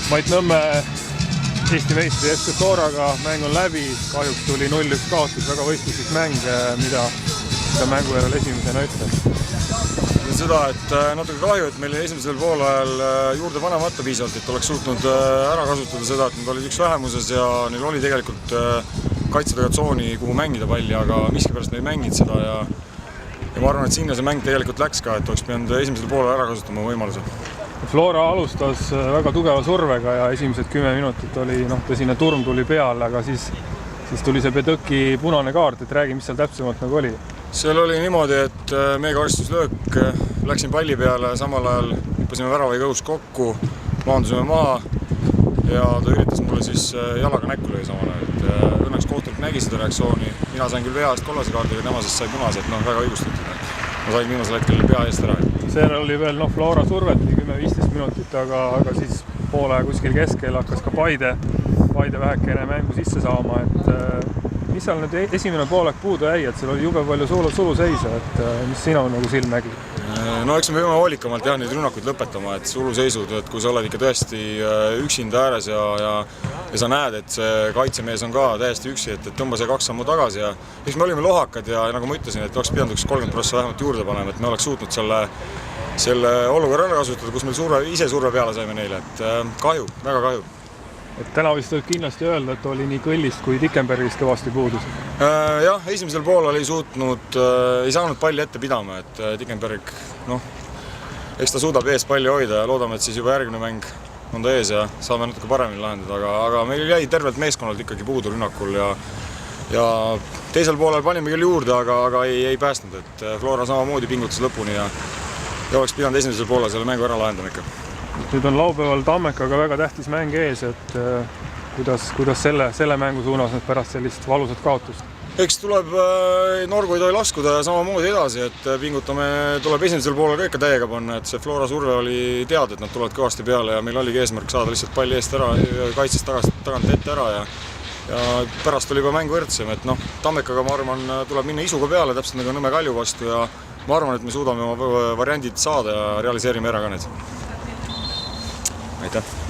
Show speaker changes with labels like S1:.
S1: Mait Nõmme Eesti meistri FC Floraga mäng on läbi, kahjuks tuli 0-1 kaotus, väga võistluslik mäng, mida mängu järel esimesena ütles.
S2: Seda, et natuke kahju, et meil esimesel poolajal juurde panemata piisavalt, et oleks suutnud ära kasutada seda, et nad olid üks vähemuses ja neil oli tegelikult kaitsetaga tsooni, kuhu mängida palli, aga miskipärast me ei mänginud seda ja ma arvan, et sinna see mäng tegelikult läks ka, et oleks pidanud esimesel poolajal ära kasutama võimaluse.
S1: Flora alustas väga tugeva survega ja esimesed 10 minutit oli, tõsine turm tuli peale, aga siis tuli see Bedõki punane kaart, et räägi, mis seal täpsemalt nagu oli.
S2: Seal oli niimoodi, et meie karistuslöök, läksin palli peale, samal ajal hüppasime värava kõhus kokku, maandusime maha ja ta üritas mulle siis jalaga näkku lõi samal ajal. Õnneks kohtunik nägi seda reaktsiooni, mina sain küll pea eest kollase kaardiga, tema siis sai punase, et väga õigustatud. Ma sain viimasel hetkel pea eest ära.
S1: Seal oli veel Flora survet 10-15 minutit, aga siis poole kuskil keskel hakkas ka Paide vähekene mängu sisse saama, et mis seal nüüd esimene poolek puudu jäi, et seal oli jube palju suluseise, et mis sina nagu silm nägi?
S2: No eks me peame hoolikamalt neid rünnakuid lõpetama, et suluseisud, et kui sa oled ikka tõesti üksinda ääres ja sa näed, et see kaitsemees on ka täiesti üksi, et tõmba see 2 sammu tagasi ja eks me olime lohakad ja nagu ma ütlesin, et oleks pidanud 30% vähemalt juurde panema, et me oleks suutnud selle olukorra ära kasutada, kus meil ise surve peale saime neile, et kahju, väga kahju.
S1: Et täna vist võib kindlasti öelda, et oli nii Kõllist kui Dickenbergist kõvasti puudus.
S2: Jah, esimesel poolel ei saanud palli ette pidama, et Dickenberg, eks ta suudab ees palli hoida ja loodame, et siis juba järgmine mäng on ta ees ja saame natuke paremini lahendada, aga meil jäi tervelt meeskonnalt ikkagi puudu rünnakul ja teisel poolel panime küll juurde, aga ei päästnud, et Flora samamoodi pingutas lõpuni ja oleks pidanud esimesel poolel selle mängu ära lahendama ikka.
S1: Nüüd on laupäeval Tammekaga väga tähtis mäng ees, et kuidas selle mängu suunas nüüd pärast sellist valusat kaotust?
S2: Eks tuleb, Norgu ei tohi laskuda ja samamoodi edasi, et pingutame, tuleb esimesel poolel ka ikka täiega panna, et see Flora surve oli teada, et nad tulevad kõvasti peale ja meil oligi eesmärk saada lihtsalt palli eest ära, kaitsest tagant ette ära ja pärast oli juba mäng võrdsem, et Tammekaga ma arvan, tuleb minna isuga peale, täpselt nagu Nõmme Kalju vastu ja ma arvan, et me suudame oma variandid saada ja realiseerime ära ka need. Aitäh!